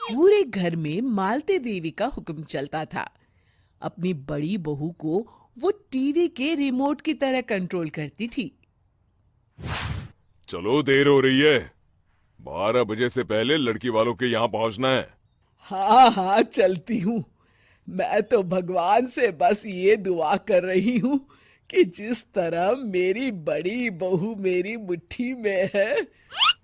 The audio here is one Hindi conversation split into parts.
पूरे घर में मालती देवी का हुक्म चलता था। अपनी बड़ी बहू को वो टीवी के रिमोट की तरह कंट्रोल करती थी। चलो, देर हो रही है। 12 बजे से पहले लड़की वालों के यहाँ पहुंचना है। हाँ हाँ, चलती हूँ। मैं तो भगवान से बस ये दुआ कर रही हूँ कि जिस तरह मेरी बड़ी बहू मेरी मुट्ठी में है,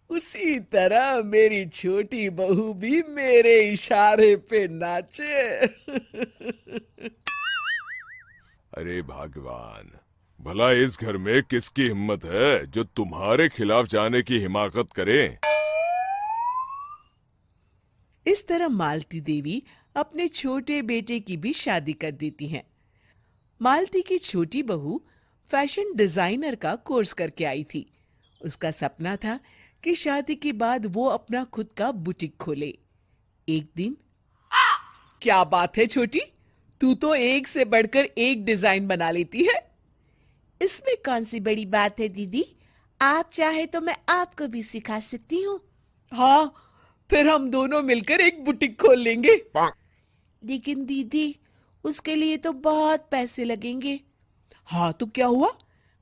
उसी तरह मेरी छोटी बहू भी मेरे इशारे पे नाचे। अरे भगवान, भला इस घर में किसकी हिम्मत है जो तुम्हारे खिलाफ जाने की हिमाकत करे। इस तरह मालती देवी अपने छोटे बेटे की भी शादी कर देती हैं। मालती की छोटी बहू फैशन डिजाइनर का कोर्स करके आई थी। उसका सपना था कि शादी के बाद वो अपना खुद का बुटीक खोले। एक दिन, क्या बात है छोटी, तू तो एक से बढ़कर एक डिजाइन बना लेती है। इसमें कौन सी बड़ी बात है दीदी? आप चाहे तो मैं आपको भी सिखा सकती हूँ। हाँ, फिर हम दोनों मिलकर एक बुटीक खोल लेंगे। लेकिन दीदी, उसके लिए तो बहुत पैसे लगेंगे। हाँ तो क्या हुआ,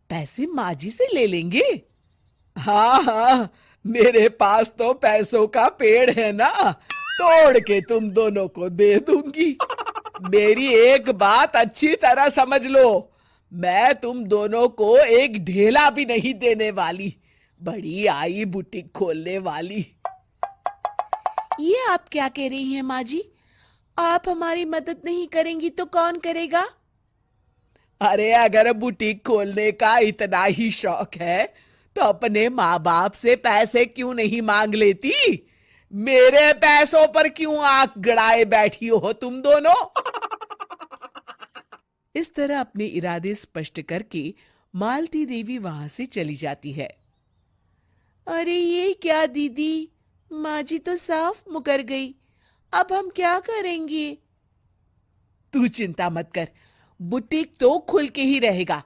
पैसे माँ जी से ले लेंगे। हाँ हाँ, मेरे पास तो पैसों का पेड़ है ना, तोड़ के तुम दोनों को दे दूंगी। मेरी एक बात अच्छी तरह समझ लो, मैं तुम दोनों को एक ढेला भी नहीं देने वाली। बड़ी आई बुटीक खोलने वाली। ये आप क्या कह रही हैं माँ जी? आप हमारी मदद नहीं करेंगी तो कौन करेगा? अरे अगर बुटीक खोलने का इतना ही शौक है तो अपने माँ बाप से पैसे क्यों नहीं मांग लेती? मेरे पैसों पर क्यों आंख गड़ाए बैठी हो तुम दोनों? इस तरह अपने इरादे स्पष्ट करके मालती देवी वहां से चली जाती है। अरे ये क्या दीदी, माँ जी तो साफ मुकर गई। अब हम क्या करेंगे? तू चिंता मत कर, बुटीक तो खुल के ही रहेगा।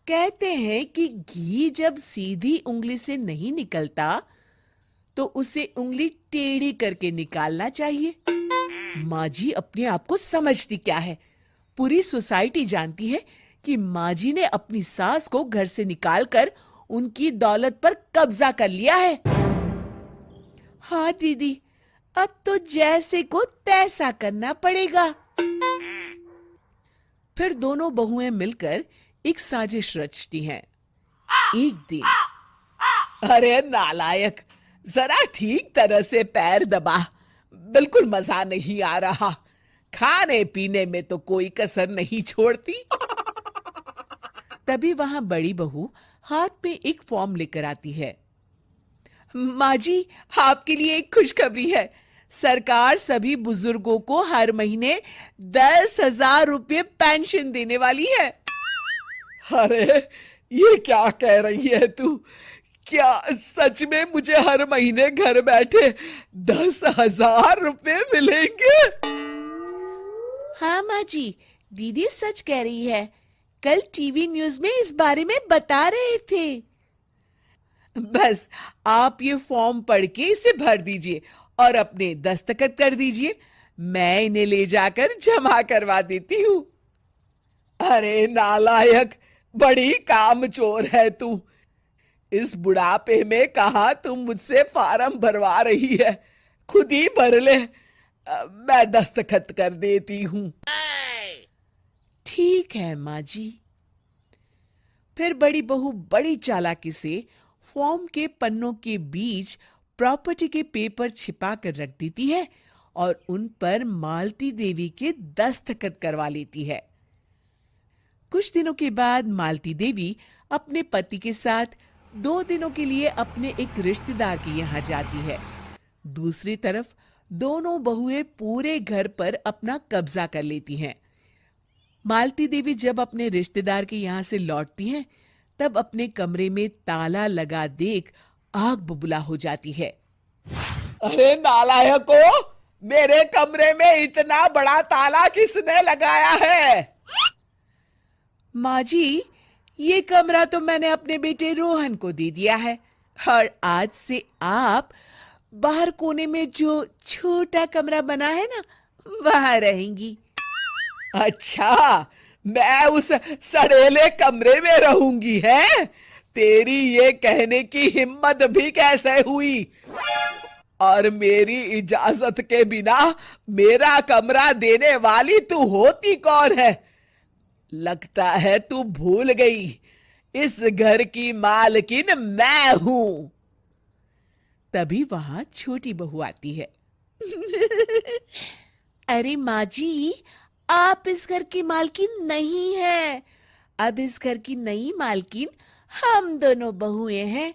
कहते हैं कि घी जब सीधी उंगली से नहीं निकलता तो उसे उंगली टेढ़ी करके निकालना चाहिए। माँ जी अपने आप को समझती क्या है? पूरी सोसाइटी जानती है कि माँ जी ने अपनी सास को घर से निकालकर उनकी दौलत पर कब्जा कर लिया है। हाँ दीदी, अब तो जैसे को तैसा करना पड़ेगा। फिर दोनों बहुएं मिलकर एक साजिश रचती हैं। एक दिन, अरे नालायक, जरा ठीक तरह से पैर दबा, बिल्कुल मजा नहीं आ रहा। खाने पीने में तो कोई कसर नहीं छोड़ती। तभी वहां बड़ी बहू हाथ में एक फॉर्म लेकर आती है। माँ जी, आपके लिए एक खुशखबरी है। सरकार सभी बुजुर्गों को हर महीने 10,000 रुपये पेंशन देने वाली है। अरे, ये क्या कह रही है तू? क्या सच में मुझे हर महीने घर बैठे 10,000 रुपये मिलेंगे? हाँ माँ जी, दीदी सच कह रही है। कल टीवी न्यूज़ में इस बारे में बता रहे थे। बस आप ये फॉर्म पढ़ के इसे भर दीजिए और अपने दस्तखत कर दीजिए। मैं इन्हें ले जाकर जमा करवा देती हूँ। अरे नालायक, बड़ी कामचोर है तू। इस बुढ़ापे में कहा तुम मुझसे फार्म भरवा रही है, खुद ही भर ले। मैं दस्तखत कर देती हूँ। ठीक है माँ जी। फिर बड़ी बहू बड़ी चालाकी से फॉर्म के पन्नों के बीच प्रॉपर्टी के पेपर छिपा कर रख देती है और उन पर मालती देवी के दस्तखत करवा लेती है। कुछ दिनों के बाद मालती देवी अपने पति के साथ 2 दिनों के लिए अपने एक रिश्तेदार के यहाँ जाती है। दूसरी तरफ दोनों बहुएं पूरे घर पर अपना कब्जा कर लेती हैं। मालती देवी जब अपने रिश्तेदार के यहाँ से लौटती हैं, तब अपने कमरे में ताला लगा देख आग बबूला हो जाती है। अरे नालायको, मेरे कमरे में इतना बड़ा ताला किसने लगाया है? माँ जी, ये कमरा तो मैंने अपने बेटे रोहन को दे दिया है और आज से आप बाहर कोने में जो छोटा कमरा बना है ना, वहां रहेंगी। अच्छा, मैं उस सड़ेले कमरे में रहूंगी है? तेरी ये कहने की हिम्मत भी कैसे हुई? और मेरी इजाजत के बिना मेरा कमरा देने वाली तू होती कौन है? लगता है तू भूल गई, इस घर की मालकिन मैं हूं। तभी वहां छोटी बहू आती है। अरे माँ जी, आप इस घर की मालकिन नहीं है। अब इस घर की नई मालकिन हम दोनों बहुएं हैं।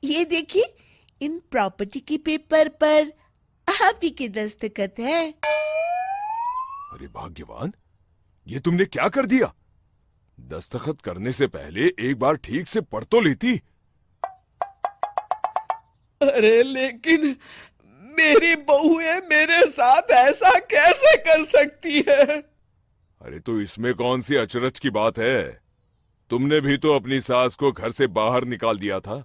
ये देखिए, इन प्रॉपर्टी के पेपर पर आप ही के दस्तखत है। अरे भाग्यवान, ये तुमने क्या कर दिया? दस्तखत करने से पहले एक बार ठीक से पढ़ तो लेती। अरे लेकिन मेरी बहुएं मेरे साथ ऐसा कैसे कर सकती है? अरे तो इसमें कौन सी अचरज की बात है? तुमने भी तो अपनी सास को घर से बाहर निकाल दिया था।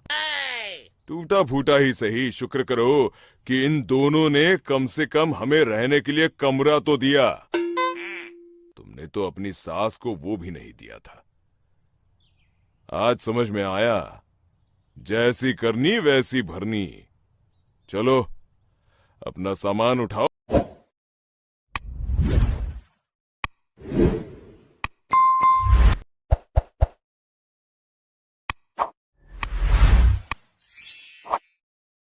टूटा फूटा ही सही, शुक्र करो कि इन दोनों ने कम से कम हमें रहने के लिए कमरा तो दिया। तुमने तो अपनी सास को वो भी नहीं दिया था। आज समझ में आया, जैसी करनी वैसी भरनी। चलो, अपना सामान उठाओ।